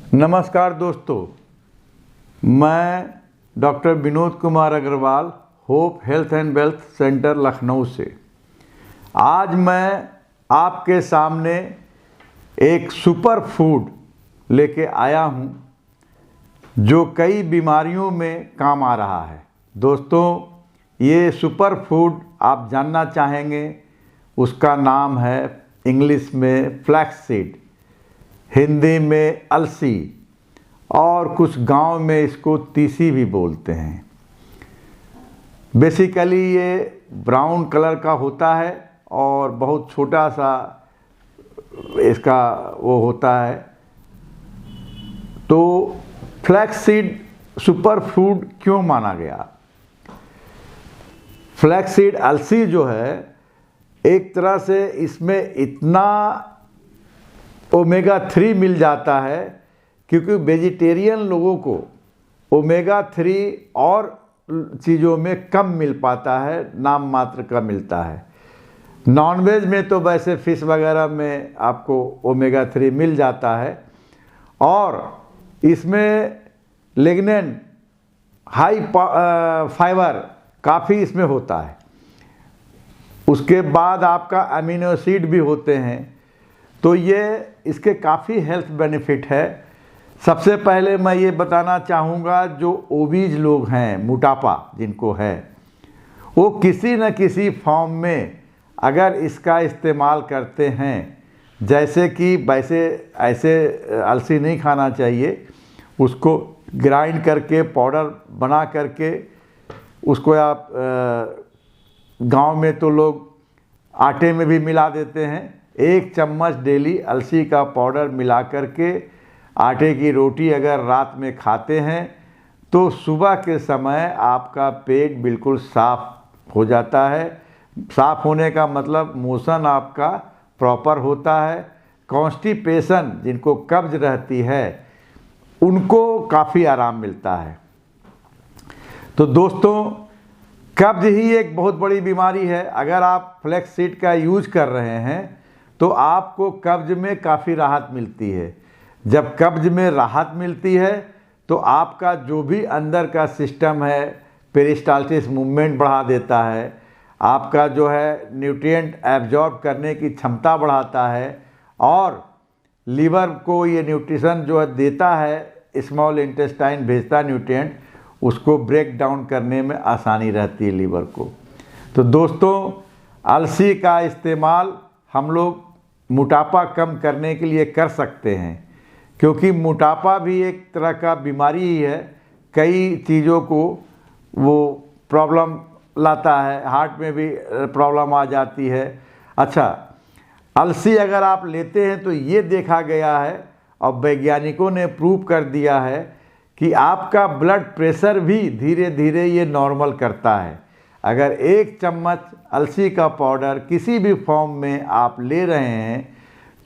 नमस्कार दोस्तों, मैं doctor Vinod Kumar Agrawal, hope health and wealth centre Lucknow से। आज मैं आपके सामने एक सुपर फूड लेके आया हूँ जो कई बीमारियों में काम आ रहा है। दोस्तों, ये सुपर फूड आप जानना चाहेंगे, उसका नाम है इंग्लिश में फ्लैक्स सीड, हिंदी में अलसी और कुछ गांव में इसको तीसी भी बोलते हैं। बेसिकली ये ब्राउन कलर का होता है और बहुत छोटा सा इसका वो होता है। तो फ्लैक्स सीड सुपर फूड क्यों माना गया? फ्लैक्स सीड अलसी जो है, एक तरह से इसमें इतना ओमेगा 3 मिल जाता है, क्योंकि वेजिटेरियन लोगों को ओमेगा 3 और चीज़ों में कम मिल पाता है, नाम मात्र का मिलता है। नॉनवेज में तो वैसे फिश वगैरह में आपको ओमेगा 3 मिल जाता है और इसमें लिग्नेन हाई फाइबर काफ़ी इसमें होता है। उसके बाद आपका अमीनो एसिड भी होते हैं, तो ये इसके काफ़ी हेल्थ बेनिफिट है। सबसे पहले मैं ये बताना चाहूँगा, जो ओबीज लोग हैं, मोटापा जिनको है, वो किसी न किसी फॉर्म में अगर इसका इस्तेमाल करते हैं, जैसे कि वैसे ऐसे अलसी नहीं खाना चाहिए, उसको ग्राइंड करके पाउडर बना करके उसको आप गांव में तो लोग आटे में भी मिला देते हैं। 1 चम्मच डेली अलसी का पाउडर मिला करके आटे की रोटी अगर रात में खाते हैं तो सुबह के समय आपका पेट बिल्कुल साफ हो जाता है। साफ होने का मतलब मोशन आपका प्रॉपर होता है। कॉन्स्टिपेशन, जिनको कब्ज रहती है, उनको काफ़ी आराम मिलता है। तो दोस्तों, कब्ज ही एक बहुत बड़ी बीमारी है। अगर आप फ्लैक्स सीड का यूज कर रहे हैं तो आपको कब्ज में काफ़ी राहत मिलती है। जब कब्ज में राहत मिलती है तो आपका जो भी अंदर का सिस्टम है, पेरिस्टाल्टिस मूवमेंट बढ़ा देता है, आपका जो है न्यूट्रिएंट एब्जॉर्ब करने की क्षमता बढ़ाता है और लीवर को ये न्यूट्रिशन जो है देता है, स्मॉल इंटेस्टाइन भेजता न्यूट्रिएंट, उसको ब्रेक डाउन करने में आसानी रहती है लीवर को। तो दोस्तों, अलसी का इस्तेमाल हम लोग मोटापा कम करने के लिए कर सकते हैं, क्योंकि मोटापा भी एक तरह का बीमारी ही है। कई चीज़ों को वो प्रॉब्लम लाता है, हार्ट में भी प्रॉब्लम आ जाती है। अच्छा, अलसी अगर आप लेते हैं तो ये देखा गया है और वैज्ञानिकों ने प्रूव कर दिया है कि आपका ब्लड प्रेशर भी धीरे धीरे ये नॉर्मल करता है। अगर 1 चम्मच अलसी का पाउडर किसी भी फॉर्म में आप ले रहे हैं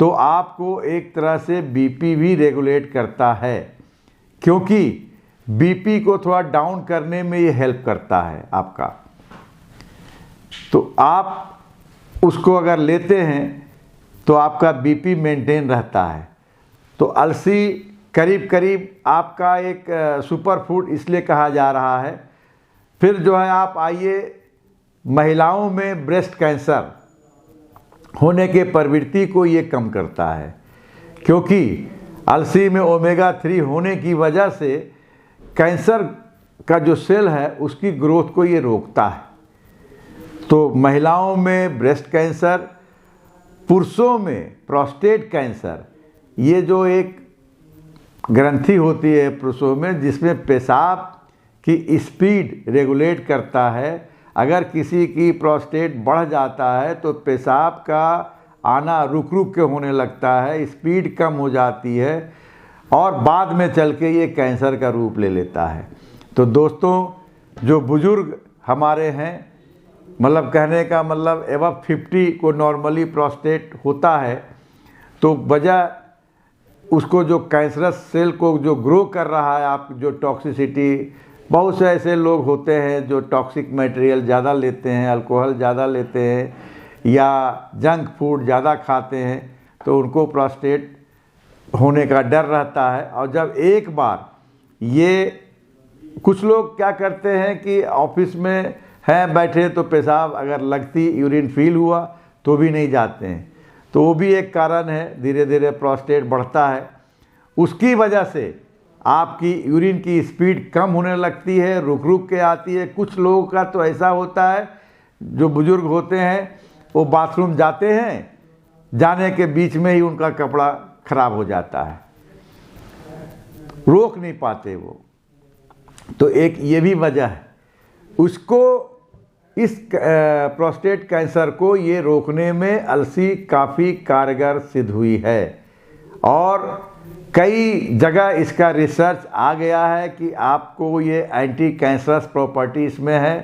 तो आपको एक तरह से बीपी भी रेगुलेट करता है, क्योंकि बीपी को थोड़ा डाउन करने में ये हेल्प करता है आपका। तो आप उसको अगर लेते हैं तो आपका बीपी मेंटेन रहता है। तो अलसी करीब करीब आपका एक सुपर फूड इसलिए कहा जा रहा है। फिर जो है, आप आइए, महिलाओं में ब्रेस्ट कैंसर होने के प्रवृत्ति को ये कम करता है, क्योंकि अलसी में ओमेगा 3 होने की वजह से कैंसर का जो सेल है उसकी ग्रोथ को ये रोकता है। तो महिलाओं में ब्रेस्ट कैंसर, पुरुषों में प्रोस्टेट कैंसर, ये जो एक ग्रंथि होती है पुरुषों में, जिसमें पेशाब की स्पीड रेगुलेट करता है। अगर किसी की प्रोस्टेट बढ़ जाता है तो पेशाब का आना रुक रुक के होने लगता है, स्पीड कम हो जाती है और बाद में चल के ये कैंसर का रूप ले लेता है। तो दोस्तों, जो बुजुर्ग हमारे हैं, मतलब कहने का मतलब एबव 50 को नॉर्मली प्रोस्टेट होता है, तो वजह उसको जो कैंसरस सेल को जो ग्रो कर रहा है, आप जो टॉक्सिसिटी, बहुत से ऐसे लोग होते हैं जो टॉक्सिक मटेरियल ज़्यादा लेते हैं, अल्कोहल ज़्यादा लेते हैं या जंक फूड ज़्यादा खाते हैं, तो उनको प्रोस्टेट होने का डर रहता है। और जब एक बार ये, कुछ लोग क्या करते हैं कि ऑफिस में हैं बैठे तो पेशाब अगर लगती, यूरिन फील हुआ तो भी नहीं जाते हैं, तो वो भी एक कारण है। धीरे धीरे प्रोस्टेट बढ़ता है, उसकी वजह से आपकी यूरिन की स्पीड कम होने लगती है, रुक रुक के आती है। कुछ लोगों का तो ऐसा होता है, जो बुजुर्ग होते हैं वो बाथरूम जाते हैं, जाने के बीच में ही उनका कपड़ा खराब हो जाता है, रोक नहीं पाते वो। तो एक ये भी वजह है। उसको, इस प्रोस्टेट कैंसर को ये रोकने में अलसी काफ़ी कारगर सिद्ध हुई है। और कई जगह इसका रिसर्च आ गया है कि आपको ये एंटी कैंसरस प्रॉपर्टी इसमें है।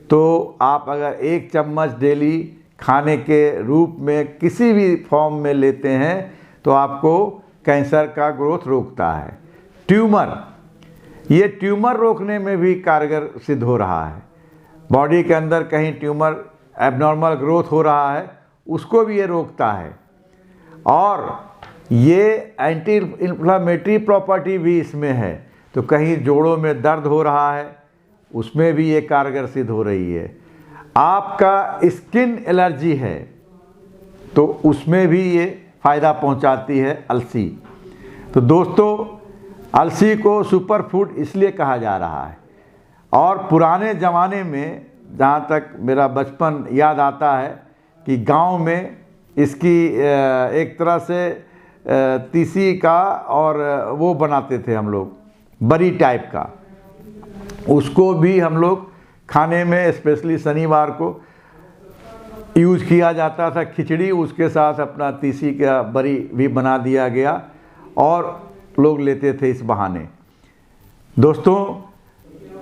तो आप अगर 1 चम्मच डेली खाने के रूप में किसी भी फॉर्म में लेते हैं तो आपको कैंसर का ग्रोथ रोकता है। ट्यूमर, ये ट्यूमर रोकने में भी कारगर सिद्ध हो रहा है। बॉडी के अंदर कहीं ट्यूमर एबनॉर्मल ग्रोथ हो रहा है, उसको भी ये रोकता है। और ये एंटी इन्फ्लामेटरी प्रॉपर्टी भी इसमें है। तो कहीं जोड़ों में दर्द हो रहा है, उसमें भी ये कारगर सिद्ध हो रही है। आपका स्किन एलर्जी है तो उसमें भी ये फ़ायदा पहुंचाती है अलसी। तो दोस्तों, अलसी को सुपर फूड इसलिए कहा जा रहा है। और पुराने ज़माने में, जहाँ तक मेरा बचपन याद आता है, कि गांव में इसकी एक तरह से तीसी का और वो बनाते थे हम लोग, बरी टाइप का, उसको भी हम लोग खाने में स्पेशली शनिवार को यूज़ किया जाता था। खिचड़ी, उसके साथ अपना तीसी का बरी भी बना दिया गया और लोग लेते थे इस बहाने। दोस्तों,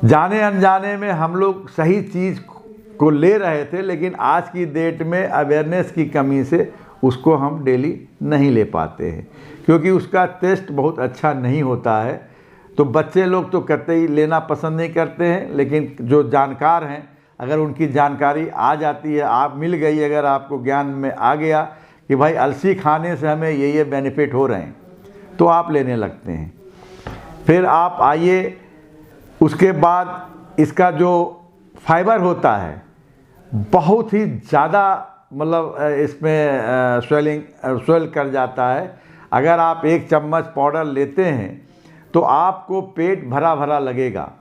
जाने अनजाने में हम लोग सही चीज़ को ले रहे थे, लेकिन आज की डेट में अवेयरनेस की कमी से उसको हम डेली नहीं ले पाते हैं, क्योंकि उसका टेस्ट बहुत अच्छा नहीं होता है। तो बच्चे लोग तो कतई ही लेना पसंद नहीं करते हैं, लेकिन जो जानकार हैं, अगर उनकी जानकारी आ जाती है, आप मिल गई, अगर आपको ज्ञान में आ गया कि भाई अलसी खाने से हमें ये बेनिफिट हो रहे हैं, तो आप लेने लगते हैं। फिर आप आइए, उसके बाद इसका जो फाइबर होता है बहुत ही ज़्यादा, मतलब इसमें स्वेल कर जाता है। अगर आप 1 चम्मच पाउडर लेते हैं तो आपको पेट भरा भरा लगेगा।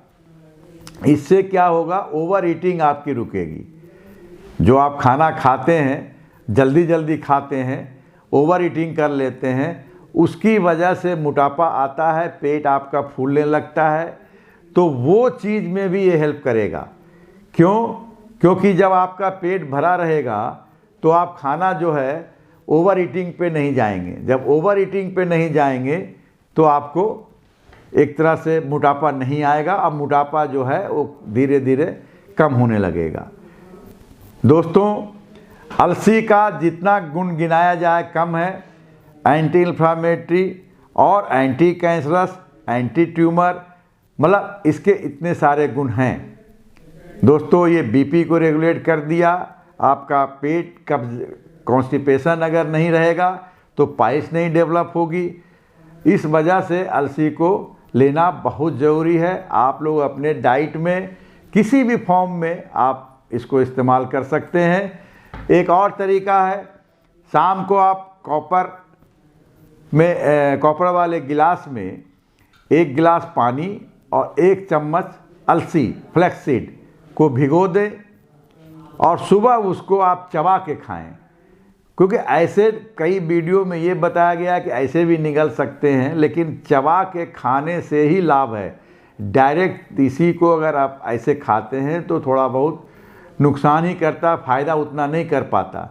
इससे क्या होगा, ओवर ईटिंग आपकी रुकेगी। जो आप खाना खाते हैं, जल्दी जल्दी खाते हैं, ओवर ईटिंग कर लेते हैं, उसकी वजह से मोटापा आता है, पेट आपका फूलने लगता है। तो वो चीज़ में भी ये हेल्प करेगा। क्योंकि जब आपका पेट भरा रहेगा तो आप खाना जो है ओवर ईटिंग पे नहीं जाएंगे। जब ओवर ईटिंग पे नहीं जाएंगे तो आपको एक तरह से मोटापा नहीं आएगा। अब मोटापा जो है वो धीरे धीरे कम होने लगेगा। दोस्तों, अलसी का जितना गुण गिनाया जाए कम है। एंटी इन्फ्लामेटरी और एंटी कैंसरस, एंटी ट्यूमर, मतलब इसके इतने सारे गुण हैं। दोस्तों, ये बीपी को रेगुलेट कर दिया, आपका पेट कब्ज, कॉन्स्टिपेशन अगर नहीं रहेगा तो पाइल्स नहीं डेवलप होगी। इस वजह से अलसी को लेना बहुत ज़रूरी है। आप लोग अपने डाइट में किसी भी फॉर्म में आप इसको इस्तेमाल कर सकते हैं। एक और तरीका है, शाम को आप कॉपर वाले गिलास में 1 गिलास पानी और 1 चम्मच अलसी, फ्लैक्स-सीड को भिगो दें और सुबह उसको आप चबा के खाएं। क्योंकि ऐसे कई वीडियो में ये बताया गया कि ऐसे भी निगल सकते हैं, लेकिन चबा के खाने से ही लाभ है। डायरेक्ट तीसी को अगर आप ऐसे खाते हैं तो थोड़ा बहुत नुकसान ही करता, फ़ायदा उतना नहीं कर पाता।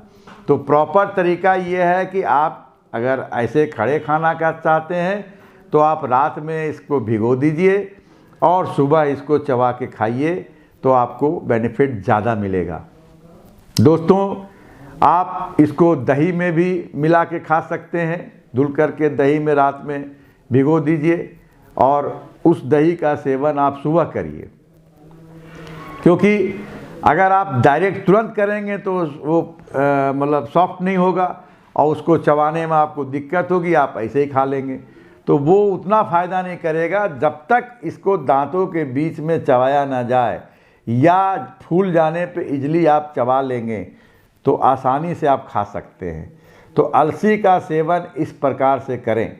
तो प्रॉपर तरीका ये है कि आप अगर ऐसे खड़े खाना का चाहते हैं तो आप रात में इसको भिगो दीजिए और सुबह इसको चबा के खाइए, तो आपको बेनिफिट ज़्यादा मिलेगा। दोस्तों, आप इसको दही में भी मिला के खा सकते हैं। धुल करके दही में रात में भिगो दीजिए और उस दही का सेवन आप सुबह करिए। क्योंकि अगर आप डायरेक्ट तुरंत करेंगे तो वो मतलब सॉफ्ट नहीं होगा और उसको चबाने में आपको दिक्कत होगी, आप ऐसे ही खा लेंगे, तो वो उतना फ़ायदा नहीं करेगा जब तक इसको दांतों के बीच में चबाया ना जाए, या फूल जाने पे इजली आप चबा लेंगे तो आसानी से आप खा सकते हैं। तो अलसी का सेवन इस प्रकार से करें,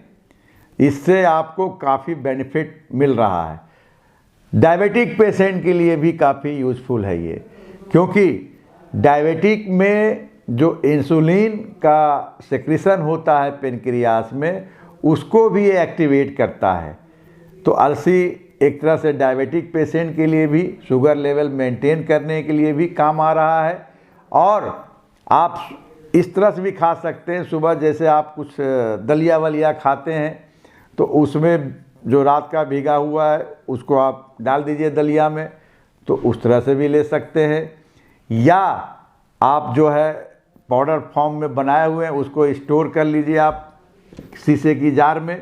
इससे आपको काफ़ी बेनिफिट मिल रहा है। डायबिटिक पेशेंट के लिए भी काफ़ी यूज़फुल है ये, क्योंकि डायबिटिक में जो इंसुलिन का सेक्रेशन होता है पेनक्रियास में, उसको भी ये एक्टिवेट करता है। तो अलसी एक तरह से डायबिटिक पेशेंट के लिए भी शुगर लेवल मेंटेन करने के लिए भी काम आ रहा है। और आप इस तरह से भी खा सकते हैं, सुबह जैसे आप कुछ दलिया वलिया खाते हैं तो उसमें जो रात का भीगा हुआ है उसको आप डाल दीजिए दलिया में, तो उस तरह से भी ले सकते हैं। या आप जो है पाउडर फॉर्म में बनाए हुए हैं उसको स्टोर कर लीजिए आप शीशे की जार में,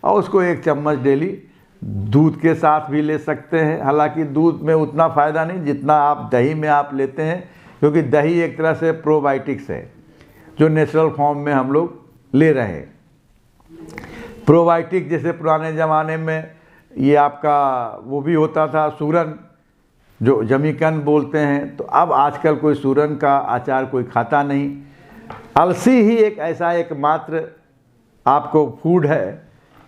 और उसको 1 चम्मच डेली दूध के साथ भी ले सकते हैं। हालांकि दूध में उतना फ़ायदा नहीं जितना आप दही में आप लेते हैं, क्योंकि दही एक तरह से प्रोबायोटिक्स है जो नेचुरल फॉर्म में हम लोग ले रहे हैं। प्रोबायोटिक जैसे पुराने ज़माने में ये आपका वो भी होता था सूरन, जो जमीकन बोलते हैं, तो अब आजकल कोई सूरन का अचार कोई खाता नहीं। अलसी ही एक ऐसा एकमात्र आपको फूड है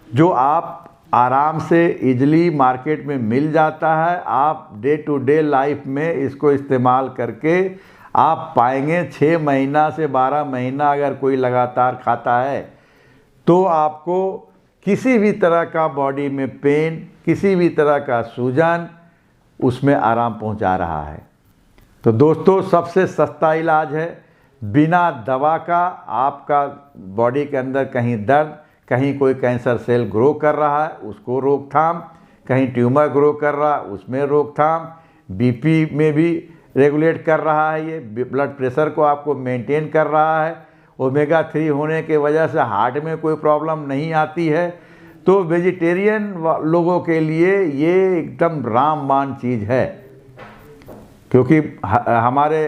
जो आप आराम से इजली मार्केट में मिल जाता है। आप डे टू डे लाइफ में इसको इस्तेमाल करके आप पाएंगे 6 महीना से 12 महीना अगर कोई लगातार खाता है तो आपको किसी भी तरह का बॉडी में पेन, किसी भी तरह का सूजन, उसमें आराम पहुंचा रहा है। तो दोस्तों, सबसे सस्ता इलाज है, बिना दवा का आपका बॉडी के अंदर कहीं दर्द, कहीं कोई कैंसर सेल ग्रो कर रहा है उसको रोकथाम, कहीं ट्यूमर ग्रो कर रहा है उसमें रोकथाम, बीपी में भी रेगुलेट कर रहा है, ये ब्लड प्रेशर को आपको मेंटेन कर रहा है। ओमेगा 3 होने के वजह से हार्ट में कोई प्रॉब्लम नहीं आती है। तो वेजिटेरियन लोगों के लिए ये एकदम रामबाण चीज़ है, क्योंकि हमारे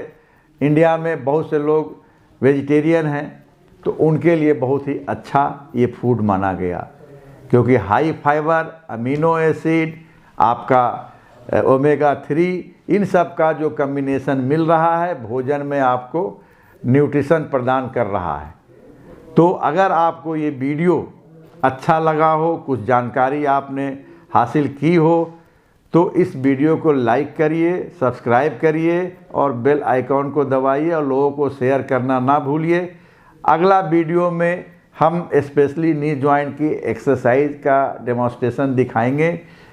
इंडिया में बहुत से लोग वेजिटेरियन हैं, तो उनके लिए बहुत ही अच्छा ये फूड माना गया, क्योंकि हाई फाइबर, अमीनो एसिड, आपका ओमेगा 3, इन सब का जो कम्बिनेशन मिल रहा है भोजन में आपको न्यूट्रिशन प्रदान कर रहा है। तो अगर आपको ये वीडियो अच्छा लगा हो, कुछ जानकारी आपने हासिल की हो, तो इस वीडियो को लाइक करिए, सब्सक्राइब करिए और बेल आइकॉन को दबाइए और लोगों को शेयर करना ना भूलिए। अगला वीडियो में हम स्पेशली नी जॉइंट की एक्सरसाइज का डेमोन्स्ट्रेशन दिखाएंगे,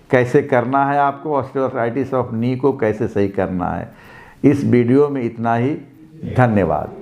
कैसे करना है आपको, ऑस्टियोआर्थराइटिस ऑफ नी को कैसे सही करना है। इस वीडियो में इतना ही, धन्यवाद।